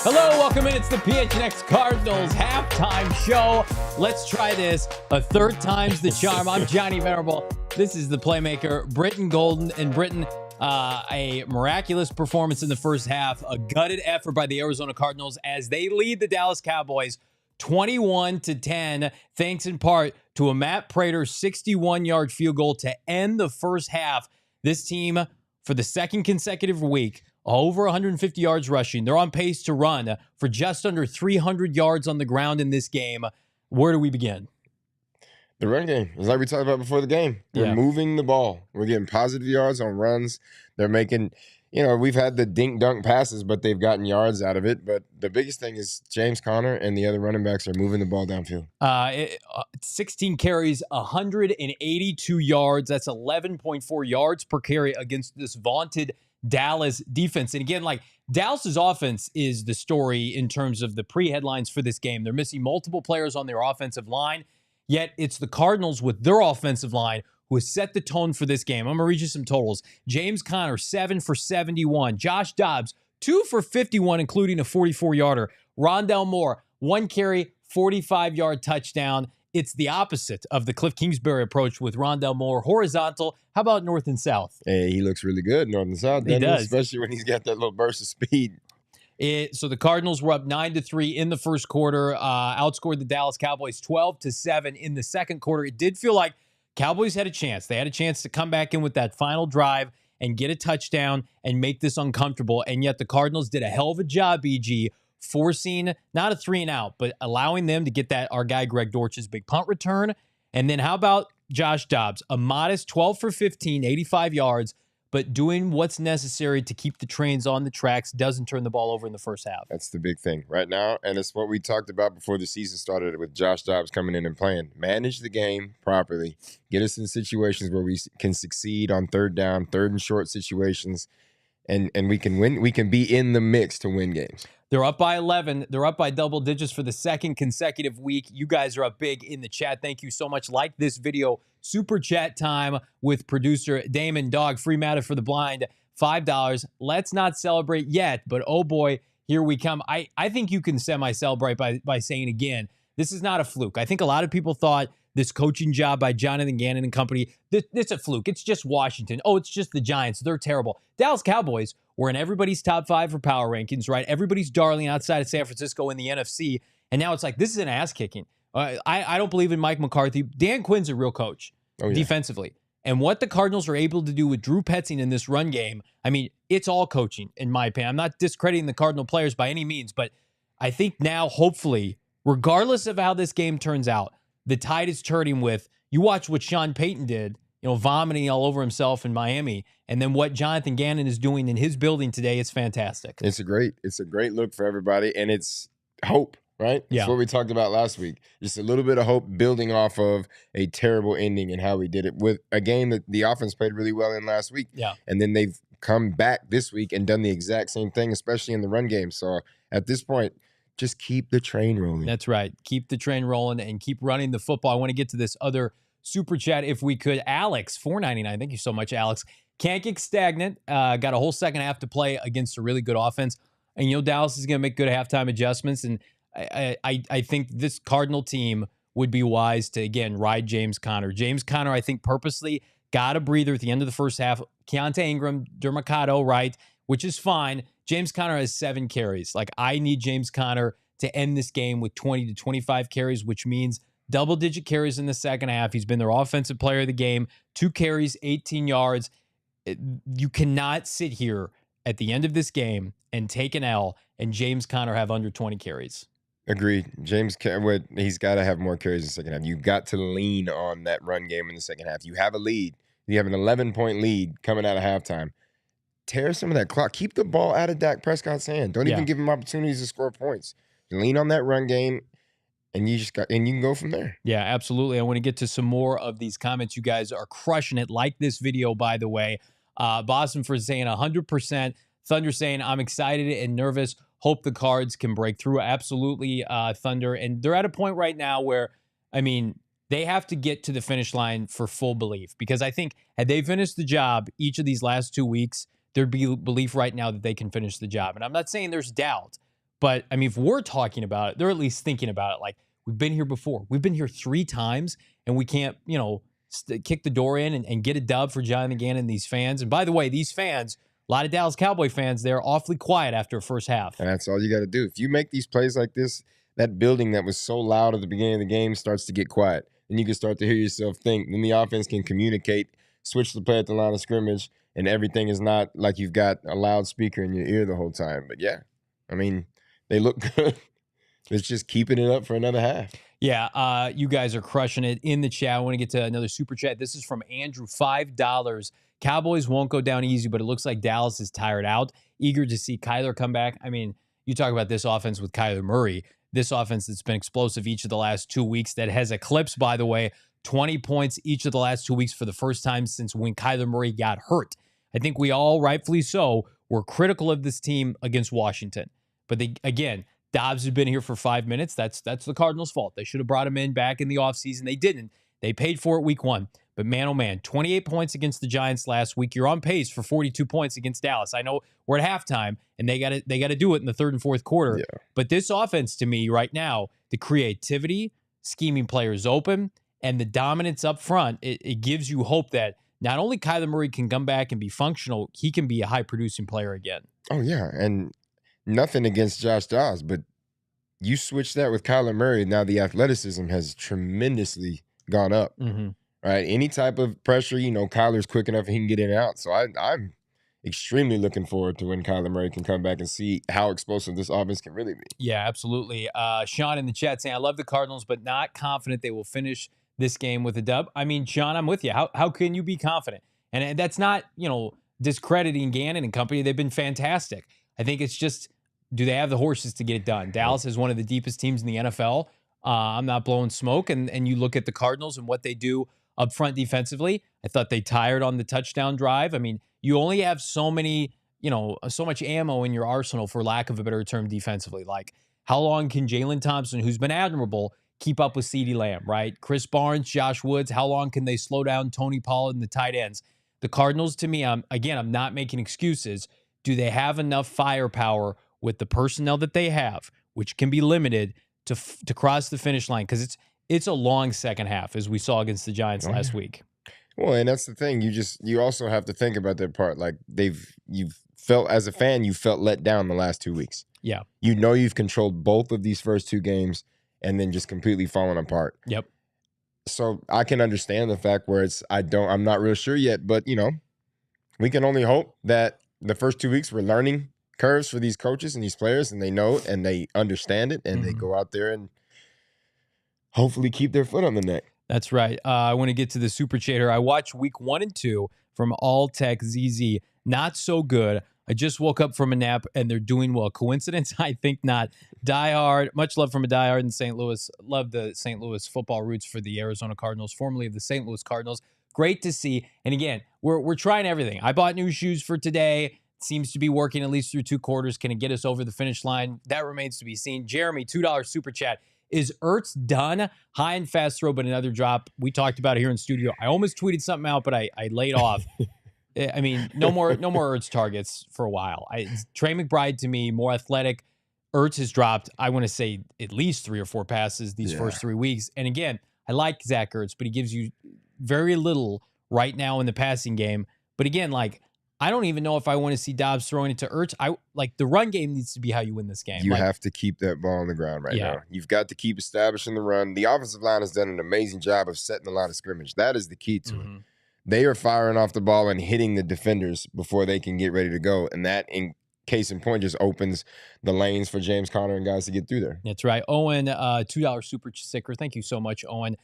Hello, welcome in. It's the PHNX Cardinals halftime show. Let's try this. A third time's the charm. I'm Johnny Venerable. This is the playmaker, Britton Golden. And Britton, a miraculous performance in the first half. A gutted effort by the Arizona Cardinals as they lead the Dallas Cowboys 21-10, thanks in part to a Matt Prater 61-yard field goal to end the first half. This team, for the second consecutive week, over 150 yards rushing. They're on pace to run for just under 300 yards on the ground in this game. Where do we begin? The run game. It's like we talked about before the game. They're moving the ball. We're getting positive yards on runs. They're making, we've had the dink-dunk passes, but they've gotten yards out of it. But the biggest thing is James Conner and the other running backs are moving the ball downfield. 16 carries, 182 yards. That's 11.4 yards per carry against this vaunted Dallas defense. And again, Dallas's offense is the story in terms of the pre-headlines for this game. They're missing multiple players on their offensive line, yet it's the Cardinals with their offensive line who has set the tone for this game. I'm going to read you some totals. James Conner, 7 for 71. Josh Dobbs, 2 for 51, including a 44-yarder. Rondale Moore, 1 carry, 45-yard touchdown. It's the opposite of the Cliff Kingsbury approach with Rondale Moore. Horizontal. How about north and south? Hey, he looks really good, north and south. He does. Especially when he's got that little burst of speed. So the Cardinals were up 9-3 in the first quarter, outscored the Dallas Cowboys 12-7 in the second quarter. It did feel like Cowboys had a chance. They had a chance to come back in with that final drive and get a touchdown and make this uncomfortable. And yet the Cardinals did a hell of a job, EG, forcing not a 3-and-out, but allowing them to get our guy Greg Dortch's big punt return. And then how about Josh Dobbs? A modest 12 for 15, 85 yards, but doing what's necessary to keep the trains on the tracks, doesn't turn the ball over in the first half. That's the big thing right now, and it's what we talked about before the season started with Josh Dobbs coming in and playing. Manage the game properly. Get us in situations where we can succeed on third down, third and short situations, and we can win. We can be in the mix to win games. They're up by 11. They're up by double digits for the second consecutive week. You guys are up big in the chat. Thank you so much. Like this video. Super chat time with producer Damon Dog. Free matter for the blind. $5. Let's not celebrate yet, but oh boy, here we come. I think you can semi-celebrate by saying again, this is not a fluke. I think a lot of people thought this coaching job by Jonathan Gannon and company, it's a fluke. It's just Washington. Oh, it's just the Giants. They're terrible. Dallas Cowboys were in everybody's top 5 for power rankings, right? Everybody's darling outside of San Francisco in the NFC. And now it's like, this is an ass kicking. I don't believe in Mike McCarthy. Dan Quinn's a real coach defensively. And what the Cardinals are able to do with Drew Petzing in this run game, I mean, it's all coaching, in my opinion. I'm not discrediting the Cardinal players by any means, but I think now, hopefully, regardless of how this game turns out, the tide is turning with, you watch what Sean Payton did, vomiting all over himself in Miami, and then what Jonathan Gannon is doing in his building today. It's fantastic. It's a great look for everybody, and it's hope, right? Yeah. That's what we talked about last week. Just a little bit of hope building off of a terrible ending and how we did it with a game that the offense played really well in last week. Yeah. And then they've come back this week and done the exact same thing, especially in the run game. So at this point, just keep the train rolling. That's right. Keep the train rolling and keep running the football. I want to get to this other super chat if we could. Alex, $4.99. Thank you so much, Alex. Can't get stagnant. Got a whole second half to play against a really good offense. And, Dallas is going to make good halftime adjustments. And I think this Cardinal team would be wise to, again, ride James Conner. James Conner, I think, purposely got a breather at the end of the first half. Keontae Ingram, Dermacado, right, which is fine. James Conner has 7 carries. I need James Conner to end this game with 20 to 25 carries, which means double-digit carries in the second half. He's been their offensive player of the game. 2 carries, 18 yards. You cannot sit here at the end of this game and take an L and James Conner have under 20 carries. Agreed. He's got to have more carries in the second half. You got to lean on that run game in the second half. You have a lead. You have an 11-point lead coming out of halftime. Tear some of that clock. Keep the ball out of Dak Prescott's hand. Don't even give him opportunities to score points. Lean on that run game, and you can go from there. Yeah, absolutely. I want to get to some more of these comments. You guys are crushing it. Like this video, by the way. Boston for saying 100%. Thunder saying, I'm excited and nervous. Hope the Cards can break through. Absolutely, Thunder. And they're at a point right now where, I mean, they have to get to the finish line for full belief. Because I think had they finished the job each of these last 2 weeks, there'd be belief right now that they can finish the job. And I'm not saying there's doubt. But, I mean, if we're talking about it, they're at least thinking about it. Like, we've been here before. We've been here 3 times, and we can't, kick the door in and get a dub for Jonathan Gannon and these fans. And by the way, these fans, a lot of Dallas Cowboy fans, they're awfully quiet after a first half. And that's all you got to do. If you make these plays like this, that building that was so loud at the beginning of the game starts to get quiet. And you can start to hear yourself think. Then the offense can communicate, switch the play at the line of scrimmage, and everything is not like you've got a loudspeaker in your ear the whole time. But, yeah, I mean, they look good. It's just keeping it up for another half. Yeah, you guys are crushing it in the chat. I want to get to another super chat. This is from Andrew, $5. Cowboys won't go down easy, but it looks like Dallas is tired out. Eager to see Kyler come back. I mean, you talk about this offense with Kyler Murray. This offense that's been explosive each of the last 2 weeks that has eclipsed, by the way, 20 points each of the last 2 weeks for the first time since when Kyler Murray got hurt. I think we all, rightfully so, were critical of this team against Washington. But again, Dobbs has been here for 5 minutes. That's the Cardinals' fault. They should have brought him in back in the offseason. They didn't. They paid for it week 1. But man, oh man, 28 points against the Giants last week. You're on pace for 42 points against Dallas. I know we're at halftime, and they got to do it in the third and fourth quarter. Yeah. But this offense, to me, right now, the creativity, scheming players open, and the dominance up front, it gives you hope that not only Kyler Murray can come back and be functional, he can be a high-producing player again. Oh, yeah, and nothing against Josh Dobbs, but you switch that with Kyler Murray, now the athleticism has tremendously gone up. Mm-hmm. Right? Any type of pressure, Kyler's quick enough and he can get in and out. So I'm extremely looking forward to when Kyler Murray can come back and see how explosive this offense can really be. Yeah, absolutely. Sean in the chat saying, I love the Cardinals, but not confident they will finish this game with a dub. I mean, Sean, I'm with you. How can you be confident? And that's not, discrediting Gannon and company. They've been fantastic. I think it's just, do they have the horses to get it done? Dallas is one of the deepest teams in the NFL. I'm not blowing smoke. And you look at the Cardinals and what they do up front defensively. I thought they tired on the touchdown drive. I mean, you only have so much ammo in your arsenal, for lack of a better term, defensively. Like, how long can Jalen Thompson, who's been admirable, keep up with CeeDee Lamb, right? Chris Barnes, Josh Woods, how long can they slow down Tony Pollard and the tight ends? The Cardinals, to me, I'm not making excuses. Do they have enough firepower with the personnel that they have, which can be limited, to cross the finish line? Because it's a long second half, as we saw against the Giants last week. Well, and that's the thing. You also have to think about that part. Like, you've felt, as a fan, you felt let down the last 2 weeks. Yeah. You've controlled both of these first 2 games and then just completely fallen apart. Yep. So I can understand the fact where I'm not real sure yet, but we can only hope that the first 2 weeks were learning curves for these coaches and these players, and they know it and they understand it, and they go out there and hopefully keep their foot on the neck. That's right. I want to get to the super chatter. I watched week 1 and 2 from All Tech ZZ. Not so good. I just woke up from a nap and they're doing well. Coincidence? I think not. Die Hard. Much love from a Die Hard in St. Louis. Love the St. Louis football roots for the Arizona Cardinals, formerly of the St. Louis Cardinals. Great to see. And again, we're trying everything. I bought new shoes for today. Seems to be working at least through 2 quarters. Can it get us over the finish line? That remains to be seen. Jeremy, $2 super chat. Is Ertz done? High and fast throw, but another drop. We talked about it here in studio. I almost tweeted something out, but I laid off. I mean, no more Ertz targets for a while. Trey McBride, to me, more athletic. Ertz has dropped, I want to say, at least 3 or 4 passes these first 3 weeks. And again, I like Zach Ertz, but he gives you very little right now in the passing game. But again, like, I don't even know if I want to see Dobbs throwing it to Ertz. The run game needs to be how you win this game. You have to keep that ball on the ground right now. You've got to keep establishing the run. The offensive line has done an amazing job of setting the line of scrimmage. That is the key to it. They are firing off the ball and hitting the defenders before they can get ready to go. And that case in point, just opens the lanes for James Conner and guys to get through there. That's right. Owen, $2 super sticker. Thank you so much, Owen.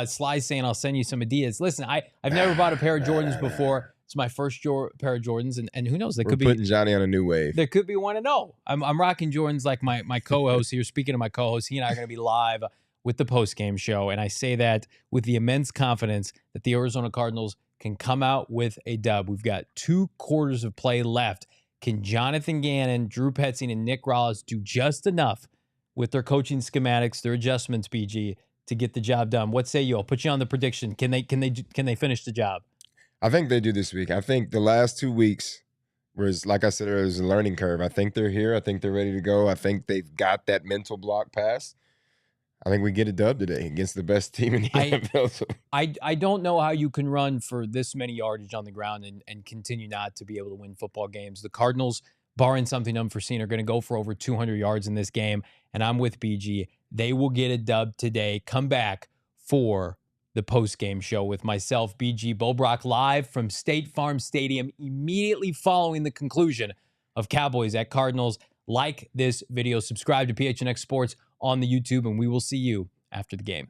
Sly saying I'll send you some Adidas. Listen, I've never bought a pair of Jordans before. It's my first pair of Jordans, and who knows? We're putting Johnny on a new wave. There could be 1-0. I'm rocking Jordans like my co-host here. Speaking of my co-host, he and I are going to be live with the post-game show, and I say that with the immense confidence that the Arizona Cardinals can come out with a dub. We've got 2 quarters of play left. Can Jonathan Gannon, Drew Petzing, and Nick Rallis do just enough with their coaching schematics, their adjustments, BG, to get the job done? What say you? I'll put you on the prediction. Can they finish the job? I think they do this week. I think the last 2 weeks was, like I said earlier, it was a learning curve. I think they're here. I think they're ready to go. I think they've got that mental block passed. I think we get a dub today against the best team in the NFL. I don't know how you can run for this many yardage on the ground and continue not to be able to win football games. The Cardinals, barring something unforeseen, are going to go for over 200 yards in this game, and I'm with BG. They will get a dub today. Come back for the post-game show with myself, BG Bobrock, live from State Farm Stadium immediately following the conclusion of Cowboys at Cardinals. Like this video, subscribe to PHNX Sports on the YouTube, and we will see you after the game.